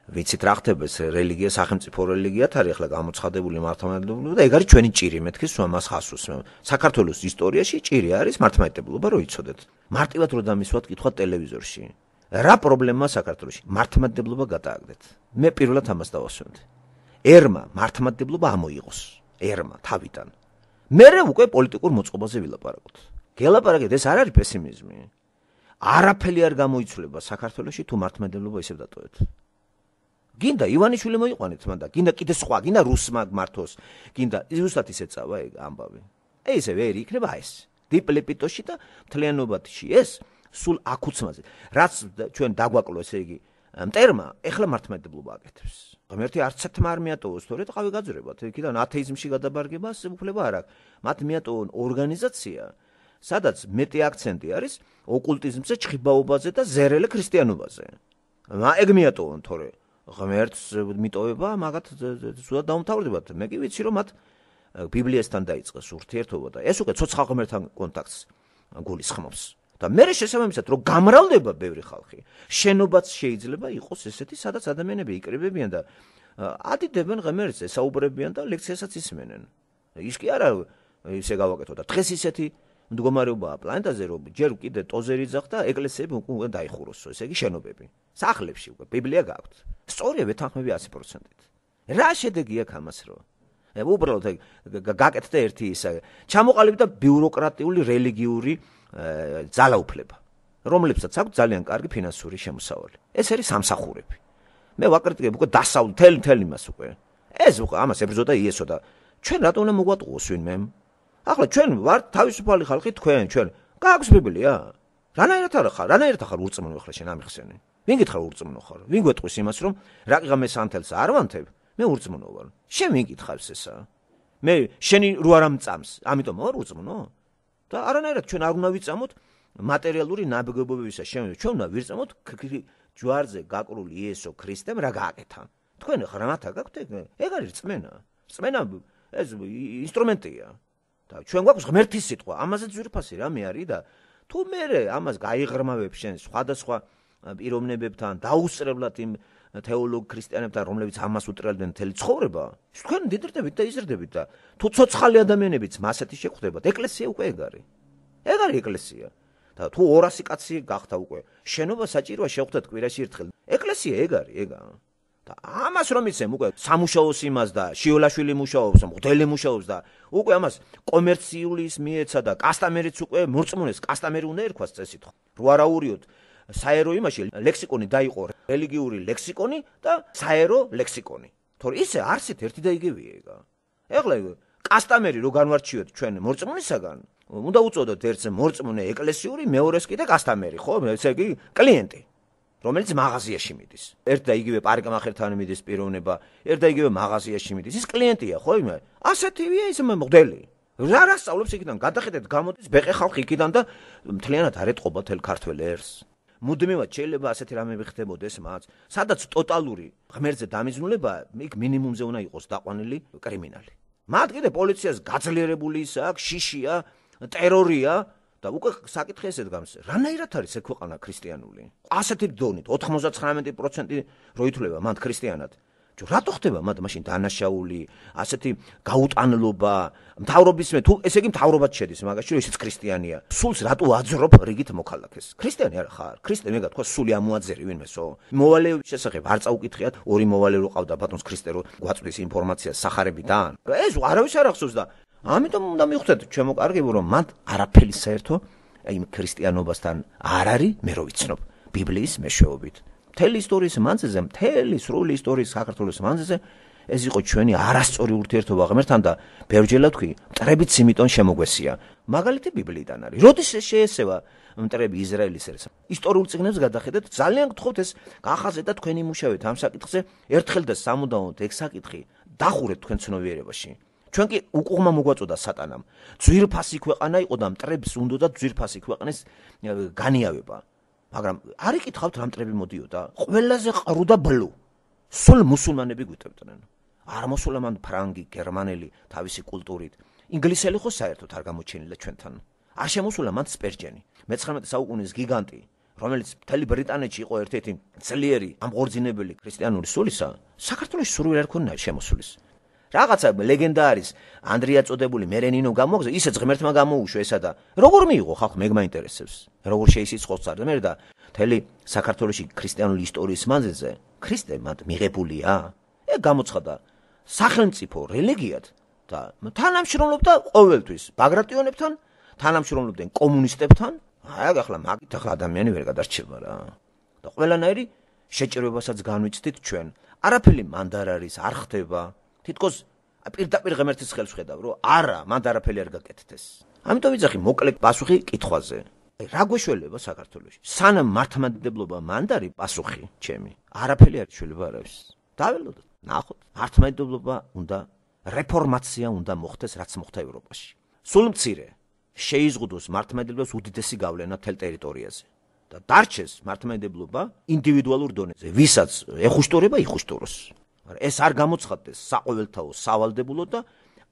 ვიცით რა ხდება ეს რელიგია სახელმწიფო რელიგიათ არის ახლა გამოცხადებული მართლმადიდებლობა და ეგ არის ჩვენი ჭირი მეთქი სვამას ხასუს საქართველოს ისტორიაში ჭირი არის მართლმადიდებლობა რო იცოდეთ მარტივად რო დამისვათ კითხვა ტელევიზორში რა პრობლემაა საქართველოში მართლმადიდებლობა გადააგდეთ მე პირველად ამას დავასვენდი ერმა მართლმადიდებლობა ამოიღოს ერმა თავიდან მერე უკვე პოლიტიკურ მოწყობაზე ვილაპარაკოთ გელაპარაკეთ ეს არ არის პესიმიზმი არაფერი არ გამოიცვლება საქართველოში თუ მართლმადიდებლობა ისევ დატოვეთ გინდა ივანიშვილი მოიყვანეთ მანდა გინდა კიდე სხვა გინდა რუსმა მართოს გინდა ზუსტად ისე წავა ეგ ამბავი ესე ვერ იქნება ეს დიპლეპიტოში და მთლიანობაში ეს სულ აკუცმაზე რაც ჩვენ დაგვაკლო ესე იგი მტერმა ეხლა მართლმადიდებლობა აკეთებს ღმერთი არც ერთმა არ მიატოვოს თორედ ყავი გაძრებათ იქიდან ათეიზმში გადაბარგებას უფლება არ აქვს მათ მიატოვონ ორგანიზაცია სადაც მეტი აქცენტი არის ოკულტიზმზე ჩხიბაობაზე და ზერელე ქრისტიანობაზე ეგ მიატოვონ თორე ღმერთს მიტოვება მაგათ ზუსტად დაუმთავრდებათ მე კი ვიცი რომ მათ ბიბლიასთან დაიწყეს ურთიერთობა და ეს უკვე ცოცხალ ღმერთთან კონტაქტს გულისხმობს და მე შესაბამისად რომ გამრავლდება ბევრი ხალხი შენობაც შეიძლება იყოს ესეთი სადაც ადამიანები იკრიბებიან და ადიდებენ ღმერთს ესაუბრებიან და ლექციასაც ისმენენ ის კი არა ისე გავაკეთო და დღეს ისეთი მდგომარეობაა პლანეტაზე რომ ჯერ კიდე ტოზერი ძახ და ეკლესიები უკვე დაიხუროსო ესე იგი შენობები სახლებში უკვე ბიბლია გაქვთ სწორია ვეთანხმები 100%-ით რა შედეგი აქვს ამას რომ უბრალოდ გაკეთდა ერთი ისა ჩამოყალიბდა ბიუროკრატიული რელიგიური ძალაუფლება რომლებსაც აქვს ძალიან კარგი ფინანსური შემოსავალი ეს არის სამსახურები მე ვაკრიტიკებ უკვე დასავლ თელ იმას უკვე ეს უკვე ამას ებრძოდა იესო და ჩვენ რატომ უნდა მოგვატყუოს ვინმე ახლა ჩვენ ვართ თავისუფალი ხალხი თქვენ ჩვენ გააქვს ბიბლია რანაირად ხარ ურწმუნო ახლა შენ ამიხსენე ვინ გითხარ ურწმუნო ხარ ვინ გვეტყვის იმას რომ რაყიღა მე სანთელს არ ვანთებ მე ურწმუნო ვარ შენ ვინ გითხავს ესა მე შენი რო არ ამწამს ამიტომ ვარ ურწმუნო და არანაირად ჩვენ არ უნდა ვიწამოთ მატერიალური ნაბგობობებისა ჩვენ უნდა ვირწამოთ ჯვარზე გაკრული იესო ქრისტემ რა გააკეთა თქვენ ხარ რათა გაქვთ ეგ არის რწმენა ეს ინსტრუმენტია და ჩვენ გვაქვს ღმერთის სიტყვა ამაზე ძვირფასი რამე არის და თუ მე ამას გაიღრმავებ შენ სხვადასხვა პიროვნებებთან დაუსწრებლად იმ თეოლოგ ქრისტიანებთან რომლებიც ამას უტრიალდნენ მთელი ცხოვრება თქვენ დიდრდებით და იზრდებით და თუ ცოცხალი ადამიანებიც მასეთი შეხვდებათ ეკლესია უკვე ეგ არის ეკლესია და თუ 200 კაცი გახდა უკვე შენობა საჭიროა შეხვდეთ კვირაში ერთხელ ეკლესია ეგ არის ეგა და ამას რომ იცემ უკვე სამუშაოს იმას და შიოლაშვილი მუშაობს მღვდელი მუშაობს და უკვე ამას კომერციული მიეცა და კასტამერიც უკვე მორწმუნეს კასტამერი უნდა ერქვას წესით რო არაურიოდ საერო იმაში ლექსიკონი დაიყო რელიგიური ლექსიკონი და საერო ლექსიკონი თორე ისე არსით ერთი და იგივეა ეგა ეხლა კასტამერი რო განვარჩიოთ ჩვენ მორწმუნისაგან უნდა უწოდოთ ერთს მორწმუნე ეკლესიური მეორეს კიდე კასტამერი ხო ესე იგი კლიენტი რომელიც მაღაზიაში მიდის ერთ და იგივე პარიკმახერთან მიდის პიროვნება ერთ და იგივე მაღაზიაში მიდის ის კლიენტია ხო იმე ასეთივეა ის მღვდელი რა სწავლობს იქიდან გადახედეთ გამოდის ბეყე ხალხი იქიდან და მთლიანად არ ეტყობა თელ ქართველ ერს მუდმივად შეიძლება ასეთი რამები ხდებოდეს მათ სადაც ტოტალური ღმერთზე დამიზნულება იქ მინიმუმზე უნდა იყოს დაყვანილი კრიმინალი მათ კიდე პოლიციას გაძლიერებული ის აქვს შიშია ტერორია და უკვე საკითხი ესეთ გამს რანაირად არის ეს ქვეყანა ქრისტიანული ასეთი დონით 99% რო ითვლება მათ ქრისტიანად რატო ხდება მათ მაშინ დანაშაული ასეთი გაუტანლობა მთავრობის მე თუ ესე იგი მთავრობად შედის მაგაში რომ ისიც ქრისტიანია სულს რატო აძრობ რიგით მოქალაქეს ქრისტიანი არ ხარ ქრისტე მე გათქვა სული ამოაძერი ვინმესო მოვალე შესახებ არ წაუკითხიათ ორი მოვალე რო ყავდა ბატონს ქრისტე რო გვაწვდის ინფორმაციას სახარებიდან ეს არავის არ ახსოვს და ამიტომ უნდა მივხვდეთ ჩემო კარგებო რომ მათ არაფერი საერთო იმ ქრისტიანობასთან არ არის მე რო ვიცნობ ბიბლიის მეშვეობით მთელი ისტორიის მანძილზე მთელი სრული ისტორიის საქართველოს მანძილზე ეს იყო ჩვენი არასწორი ურთიერთობა ღმერთთან და ბევრჯერად თქვი მტრებით სიმიტონ შემოგვესია მაგალითი ბიბლიიდან არის როდის შეესევა მტრები ისრაელის ერს ისტორიულ წიგნებს გადახედეთ ძალიან გთხოვთ ეს გახაზეთ და თქვენი მუშაობთ ამ საკითხზე ერთხელ და სამუდამოდ ეგ საკითხი დახურეთ თქვენ ცნობიერებაში ჩვენ კი უკუღმა მოგვაწოდა სატანამ ძვირფასი ქვეყანა იყო და მტრებს უნდოდა ძვირფასი ქვეყნის განიავება მაგრამ არ იკითხავთ რა მტრები მოდიოდა ყველაზე ყრუ და ბლუ სულ მუსულმანები გვიტებდნენ არ მოსულამან ფრანგი გერმანელი თავისი კულტურით ინგლისელი ხო საერთოდ არ გამოჩენილა ჩვენთან არ შემოსულა მან სპერჯენი მე-19 საუკუნის გიგანტი რომელიც მთელი ბრიტანეთში იყო ერთ-ერთი ძლიერი ამღორძინებელი ქრისტიანული სულისა, საქართველოში სურვილი არ ქონია შემოსulis. Რაღაცა ლეგენდა არის, ანდრია წოდებული მერენინო გამოგზა, ისეც ღმერთმა გამოუშვა ესა და როგორ მიიღო ხალხ მე მაინტერესებს. Როგორ შეისიცხოს წარდგმელი და მთელი საქართველოში ქრისტიანული ისტორიის მანძილზე ქრისტე მათ მიღებულია? გამოცხადა სახელმწიფო რელიგიად და თანამშრომლობდა ყოველთვის ბაგრატიონებთან, თანამშრომლობდნენ კომუნისტებთან. ახლა მაგით ახლა ადამიანი ვერ გადარჩება რა. და ყველანაირი შეჭრებასაც განვიცდით ჩვენ. არაფერი მანდ არ არის, არ ხდება. თითქოს პირდაპირ ღმერთის ხელს ხედავ, რომ არა, მანდ არაფერი არ გაკეთდეს. ამიტომ ვიძახი მოკლე პასუხი კითხვაზე. რა გვეშველება საქართველოში? სანამ მართლმადიდებლობა მანდ არის პასუხი ჩემი. არაფერი არ შეიძლება არავის. დაველოდოთ, ნახოთ. მართლმადიდებლობა უნდა რეფორმაცია უნდა მოხდეს, რაც მოხდა ევროპაში. სულ მცირე შეიზღუდოს მართლმადიდებლობას უდიდესი გავლენა თელ ტერიტორიაზე. და დარჩეს მართლმადიდებლობა ინდივიდუალურ დონეზე. ვისაც ეხუშტურება, იხუშტუროს. ეს არ გამოცხადდეს საყოველთაო სავალდებულო და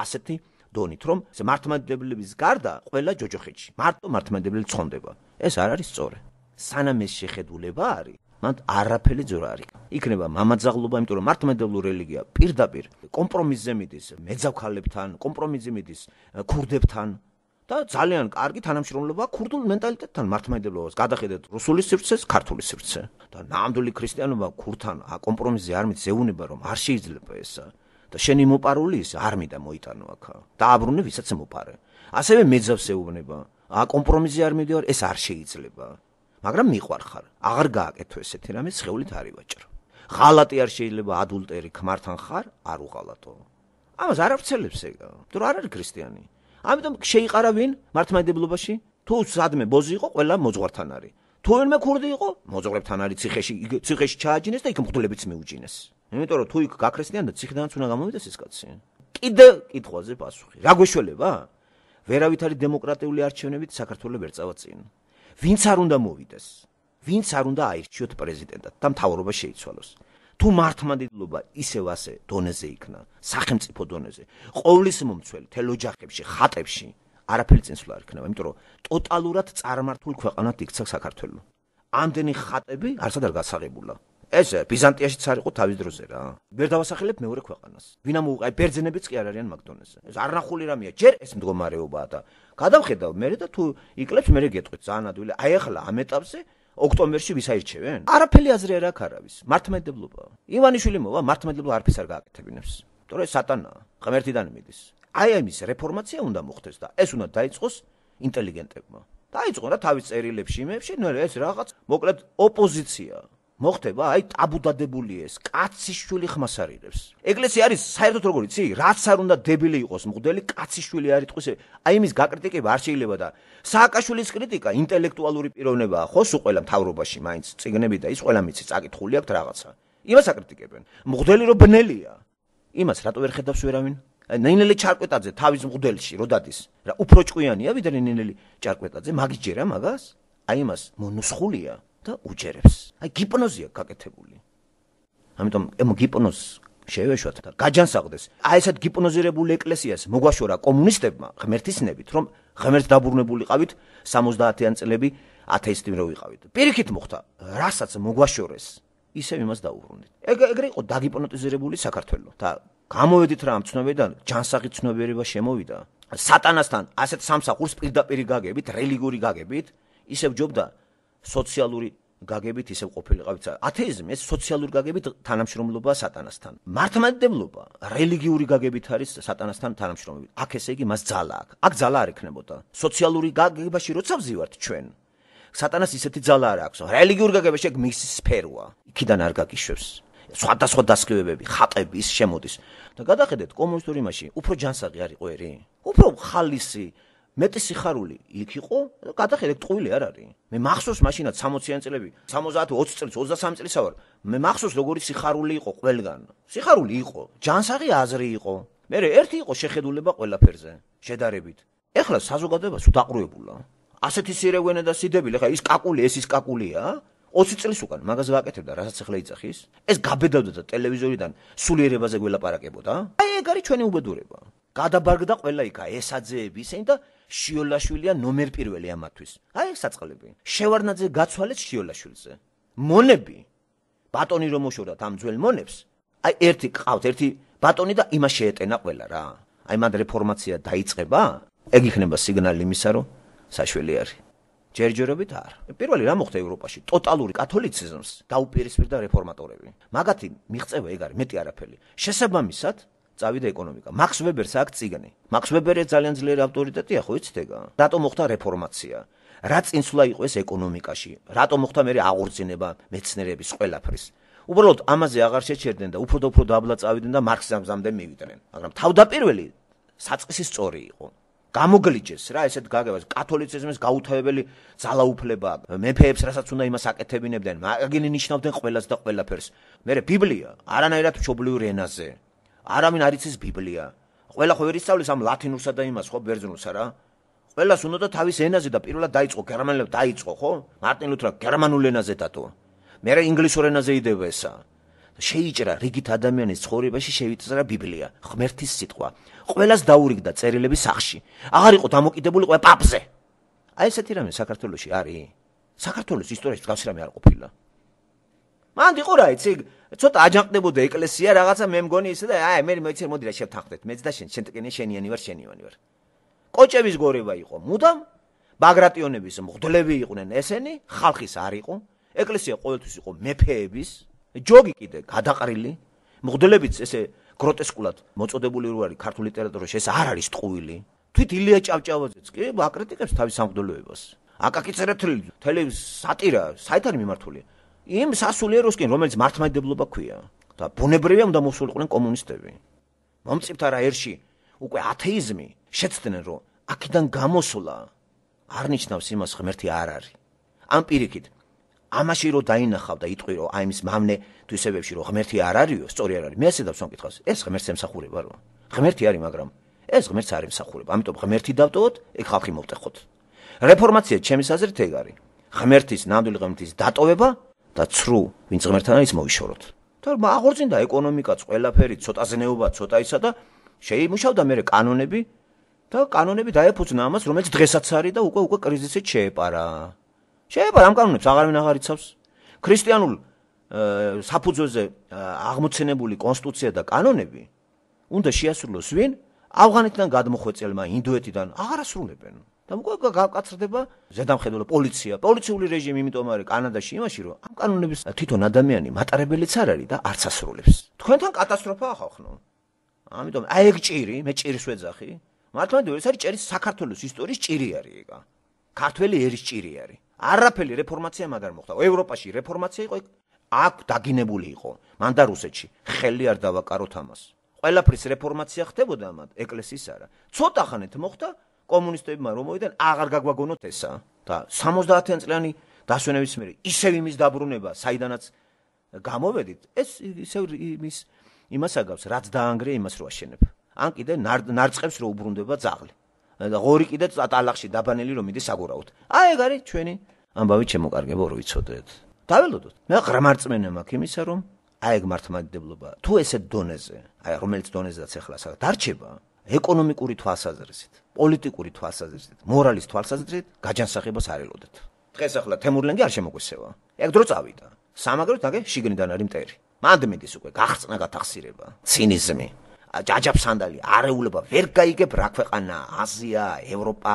ასეთი დონით, რომ მართლმადიდებლების გარდა ყველა ჯოჯოხეთში მარტო მართლმადიდებლები ცხონდება. ეს არ არის სწორი. სანამ ეს შეხედულება არის, მან არაფერი ძორა არის. იქნება მამაძაღლობა, იმიტომ რომ მართლმადიდებლური რელიგია პირდაპირ კომპრომისზე მიდის მეძავქალებთან, კომპრომისზე მიდის ქურდებთან და ძალიან კარგი თანამშრომლობა ქურდულ მენტალიტეტთან მართლმადიდებლობას. გადახედეთ რუსული სივრცეს, ქართული სივრცე და ნამდვილი ქრისტიანობა ქურთან კომპრომისზე არ მიწეუნება, რომ არ შეიძლება ესა. და შენი მოპარული ის არ მინდა მოიტანო აქ. დააბრუნე ვისაც მოპარე. ასევე მეძავს ეუბნება. კომპრომისზე არ მიდივარ, ეს არ შეიძლება. მაგრამ მიყვარხარ. აღარ გააკეთო ესეთი რამე, სხეულით არ ივაჭრო. ღალატი არ შეიძლება ადულტერი ქმართან ხარ, არ უღალატო. ამას არ ავრცელებს ეგა. თუ არ არის ქრისტიანი. ამიტომ შეიყარა ვინ მართლმადიდებლობაში? თუ სადმე ბოზი იყო, ყველა მოძღვართან არის. თუ ვინმე ქურდი იყო, მოძღვარებთან არის ციხეში ჩააჯინეს და იქ მღვდლებიც მიუჯინეს. იმიტომ რომ თუ იქ გაქრისტიან და ციხედანაც უნდა გამოვიდეს ეს კაცი. კიდე კითხვაზე პასუხი. რა გვეშველება? ვერავით არის დემოკრატიული არჩევნებით საქართველოს ვერ წავა წინ. ვინც არ უნდა მოვიდეს, ვინც არ უნდა აირჩიოთ პრეზიდენტად და მთავრობა შეიცვალოს. თუ მართლმადიდებლობა ისევ ასე დონეზე იქნა, სახელმწიფო დონეზე, ყოვლის მომცველი თელ ოჯახებში, ხატებში, არაფერი წინსვლა არ იქნება, იმიტომ რომ ტოტალურად წარმართულ ქვეყანად იქცა საქართველო. ამდენი ხატები არცად არ გასაღებულა. ეს ბიზანტიაშიც არ იყო თავის დროზე რა. ვერ დავასახელებ მეორე ქვეყანას. ვინ ამოუყაი ბერძნებიც კი არ არიან მაგ დონეზე. ეს არ ნახული რამეა, ჯერ ეს მდგომარეობაა და გადავხედავ მე და თუ იკლებს მე გეტყვით ძალიან ადვილი. აი ახლა ამ ეტაპზე ოქტომბერში ვის აირჩევენ? არაფერი აზრი არ აქვს არავის. მართლმადიდებლობა. ივანიშვილი მოვა, მართლმადიდებლობა არაფერს არ გააკეთებინებს. იმიტომ რომ ეს სატანაა, ღმერთიდან მიდის. აი ამის რეფორმაცია უნდა მოხდეს და ეს უნდა დაიწყოს ინტელიგენტებმა. დაიწყონ და თავის წერილებში, იმებში, ნუ ეს რაღაც მოკლედ ოპოზიცია. მოხდება, აი ტაბუდადებული ეს კაციშვილი ხმას არიდებს. ეკლესია არის საერთოდ როგორ იცი? რაც არ უნდა დებილი იყოს მღვდელი, კაციშვილი არ იტყვის. აი იმის გაკრიტიკება არ შეიძლება და სააკაშვილის კრიტიკა ინტელექტუალური პიროვნებაა, ხო, სულ ყველა მთავრობაში, მაინც წიგნები და ის ყველა მიცი წაკითხული აქვს რაღაცა. იმას აკრიტიკებენ. მღვდელი რო ბნელია. იმას რატო ვერ ხედავს ვერავინ? ნინელი ჩარკვეტაძე თავის მღვდელში რო დადის, რა უფრო ჭკვიანია ვიდრე ნინელი ჩარკვეტაძე, მაგის ჯერა მაგას? აი იმას მონუსხულია. და უჯერებს. აი გიპნოზია გაკეთებული. ამიტომ გიპნოზს შევეშვათ და გაჯანსაღდეს. აი ესეთ გიპნოზირებულ ეკლესიას მოგვაშორა კომუნისტებმა ღმერთისნებით, რომ ღმერთ დაბრუნებულიყავით 70-იან წლები ათეისტი რო ვიყავით. პირიქით მოხდა, რასაც მოგვაშორეს, ისევ იმას დაუბრუნდით. ეგრე იყო დაგიპნოტიზირებული საქართველო და გამოვედით რა ამ ცნობებიდან, ჯანსაღი ცნობიერება შემოვიდა. სატანასთან ასეთ სამსახურს პირდაპირ გაგებით, რელიგიური გაგებით, ისევ ჯობდა სოციალური გაგებით ისევ ყოფილიყავით. ათეიზმი ეს სოციალური გაგებით თანამშრომლობა სატანასთან. მართლმადიდებლობა რელიგიური გაგებით არის სატანასთან თანამშრომლობით. აქ ესე იგი მას ძალა აქვს. აქ ძალა არ ექნებოდა. სოციალური გაგებაში როცა ვზივართ ჩვენ, სატანას ისეთი ძალა არ აქვს. რელიგიურ გაგებაში აქ მისი სფეროა. იქიდან არ გაგიშვებს. სხვადასხვა დასკვნებები, ხატები ის შემოდის. და გადახედეთ კომუნისტური იმაში უფრო ჯანსაღი არ იყო ერი? უფრო ხალისი მეტი სიხარული იქ იყო, გადახედეთ ტყუილი არ არის. მე მახსოვს მაშინაც 60-იან წლები, 70, 20 წელს, 23 წელსა ვარ. მე მახსოვს როგორი სიხარული იყო ყველგან. სიხარული იყო, ჯანსაღი აზრი იყო. მე ერთი იყო შეხედულება ყველაფერზე, შედარებით. ეხლა საზოგადოებას უდაყრუებულა. ასეთი სირევენა და სიდებელი, ხა ის კაკული, ეს ის კაკულია? 20 წლის უკან მაგას გააკეთებდა, რასაც ახლა იწახის. ეს გაბედავდა და ტელევიზორიდან სულიერებაზე გველაპარაკებოდა. აი ეგ არის ჩვენი უბედურება. გადაბარგდა ყველა იქა ესაძეები ისენი და შიოლაშვილია ნომერ პირველი ამათვის. აი ეს საწყლები. შევარდნაძე გაცვალეს შიოლაშვილზე. მონები ბატონი რომ მოშორდათ ამ ძველ მონებს, აი ერთი ყავთ, ერთი ბატონი და იმას შეეტენა ყველა რა. აი მან რეფორმაცია დაიწყება, ეგ იქნება სიგნალი იმისა, რომ საშველი არის. ჯერჯერობით არ. პირველი რა მოხდა ევროპაში? ტოტალური კათოლიციზმს დაუპირისპირდა რეფორმატორები. მაგათი მიღწევა ეგ არის, მეტი არაფერი. შესაბამისად წავიდა ეკონომიკა. მაქს ვებერს აქ წიგნი. მაქს ვებერი ძალიან ძლიერი ავტორიტეტია, ხო იცით ეგა? რატომ მოხდა რეფორმაცია? რა წინსვლა იყო ეს ეკონომიკაში? რატომ მოხდა მე აღორძინება მეცნიერების ყველაფრის? უბრალოდ ამაზე აღარ შეჩერდნენ და უფრო და უფრო დაბლა წავიდნენ და მარქსიზმამდე მივიდნენ. მაგრამ თავდაპირველი საწყისი სწორი იყო. გამოგლიჯეს რა ესეთ გაგებას კათოლიციზმის გაუთავებელი ძალაუფლება მეფეებს რასაც უნდა იმას აკეთებინებდნენ მაგინი ნიშნავდნენ ყველას და ყველაფერს მე ბიბლია არანაირად მშობლიურ ენაზე არავინ არ იცის ბიბლია ყველა ხო ვერ ისწავლის ამ ლათინურსა და იმას ხო ბერძნულსა რა ყველას უნდა და თავის ენაზე და პირველად დაიწყო გერმანელებს დაიწყო ხო მარტინ ლუთერა გერმანულ ენაზე დატო მე ინგლისურ ენაზე იდება ესა შეიჭრა რიგით ადამიანის ცხოვრებაში შევიწრა ბიბლია ღმერთის სიტყვა ყველას დაურიგდა წერილების სახში აღარ იყო დამოკიდებული ყველა პაპზე აი ესეთი რამე საქართველოში არის საქართველოს ისტორიაში გასი რამე არ ყოფილა მან იყო რა იცი ცოტა აჯანყდებოდა ეკლესია რაღაცა მე მგონი ისე და აი მე მეცე მოდი რა შევთანხმდეთ მეც და შენ ტკენი შენიანი ვარ კოჭების გორება იყო მუდამ ბაგრატიონების მღვდლები იყვნენ ესენი ხალხის არ იყო ეკლესია ყოველთვის იყო მეფეების ჯოგი კიდე გადაყრილი მღვდლებიც ესე გროტესკულად მოწოდებული რო არის ქართულ ლიტერატურაში ეს არ არის ტყუილი თვით ილია ჭავჭავაძეც კი აკრიტიკებს თავის სამღვდელოებას აკაკი წერეთელი თელი სატირა საით არის მიმართული იმ სასულიეროსკენ რომელიც მართლმადიდებლობა ქვია და ბუნებრივია უნდა მოსულიყვნენ კომუნისტები მომწიფთა რა ერში უკვე ათეიზმი შეცდნენ რომ აქედან გამოსვლა არ ნიშნავს იმას ღმერთი არ არის ამ პირიქით ამაში რო დაინახავ და იტყვი რომ აი მის მამნე თვისებებში რომ ღმერთი არ არისო, სწორი არ არის. მე ასე დავსვამ კითხავს. ეს ღმერთს ემსახურება რა. ღმერთი არის, მაგრამ ეს ღმერთს არ ემსახურება. ამიტომ ღმერთი დავტოვოთ, ეგ ხალხი მოვტეხოთ. რეფორმაცია ჩემის აზრით ეგ არის. ღმერთის ნამდვილი ღმერთის დატოვება და ცრუ ვინც ღმერთთან არის მოვიშოროთ. და აღორძინდა ეკონომიკაც, ყველაფერი, ცოტა ზნეობა, ცოტა ისა და შეიმუშავდა მე კანონები და კანონები დაეფუძნა ამას, რომელიც დღესაც არის და უკვე კრიზისით შეეპარა. შეეპარა ამ კანონებს აღარავინ აღარ იცავს. ქრისტიანულ საფუძველზე აღმოცენებული კონსტიტუცია და კანონები უნდა შეასრულოს ვინ? ავღანეთიდან გადმოხვეწელმა, ინდოეთიდან აღარ ასრულებენ. და უკვე გაკაცრდება ზედამხედველო პოლიცია, პოლიციური რეჟიმი, იმიტომ არის კანადაში იმაში, რომ ამ კანონების თვითონ ადამიანი მატარებელიც არ არის და არც ასრულებს. თქვენთან კატასტროფაა ხალხო. ამიტომ აი ეგ ჭირი, მე ჭირს ვეძახი. მართლმადიდებლობა ეს არის ჭირის საქართველოს ისტორიის ჭირი არის ეგა. ქართველი ერის ჭირი არის. არაფერი რეფორმაცია მაგარ მოხდა. ევროპაში რეფორმაცია იყო, აქ დაგინებული იყო. მან და რუსეთში ხელი არ დავაკაროთ ამას. ყველაფრის რეფორმაცია ხდებოდა მათ, ეკლესიის არა. ცოტა ხანით მოხდა კომუნისტებმა რომ მოვიდნენ, აღარ გაგვაგონოთ ესა და 70-იან წლიანი დასვენების მერე ისევ იმის დაბრუნება, საიდანაც გამოვედით, ეს ისევ იმას აგავს, რაც დაანგრია იმას რო აშენებ. ან კიდე ნარწყებს რო უბრუნდება ძაღლი. და ღორი კიდე ტალახში დაბანელი რომ მიდის აგურავთ. აი ეგ არის ჩვენი ამბავი ჩემოკარგებო რო იცოდეთ. დაველოდოთ. მე ღრმარწმენა მაქვს იმისა რომ აი ეგ მართლმადიდებლობა თუ ესეთ დონეზე, აი რომელიც დონეზეც ახლა დარჩება, ეკონომიკური თვალსაზრისით, პოლიტიკური თვალსაზრისით, მორალის თვალსაზრისით გაჯანსაღებას არ ელოდეთ. დღეს ახლა თემურლენგი არ შემოგვესევა. ეგ დრო წავიდა. სამაგროთ აგე შიგნიდან არის მტერი. მანდ მიდის უკვე გახწნა გათახსირება, ცინიზმი. ჯაჯაბსანდალი არეულობა ვერ გაიგებ რა ქვეყანა აზია ევროპა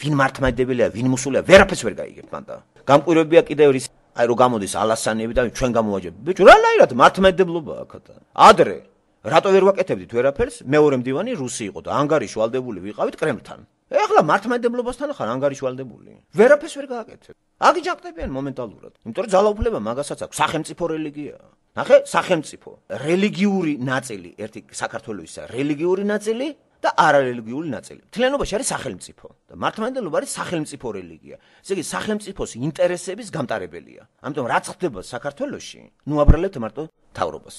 ვინ მართლმადიდებელია ვინ მუსულია ვერაფერს ვერ გაიგებ მანდა გამკვირვებია კიდევ ის აი რო გამოდის ალასანები და ჩვენ გამოვაჯებ ბიჭო რანაირად მართლმადიდებლობა აქათა ადრე რატო ვერ ვაკეთებდით ვერაფერს მეორე მდივანი რუსი იყო და ანგარიში ვალდებული ვიყავით კრემლთან ეხლა მართლმადიდებლობასთან ხარ ანგარიში ვალდებული ვერაფერს ვერ გააკეთებ აგიჯანყდებიან მომენტალურად იმიტომ რომ ძალაუფლება მაგასაც აქვს სახელმწიფო რელიგია ნახე სახელმწიფო რელიგიური ნაწილი ერთი საქართველოსისა რელიგიური ნაწილი და არარელიგიური ნაწილი მთლიანობაში არის სახელმწიფო და მართლმადიდებლობა არის სახელმწიფო რელიგია ესე იგი სახელმწიფოს ინტერესების გამტარებელია ამიტომ რაც ხდება საქართველოში ნუ აბრალებთ მარტო თავრობას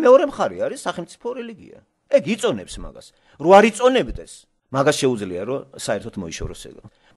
მეორე მხარე არის სახელმწიფო რელიგია ეგ იწონებს მაგას რო არ იწონებდეს მაგას შეუძლია რომ საერთოდ მოიშოროს ეგ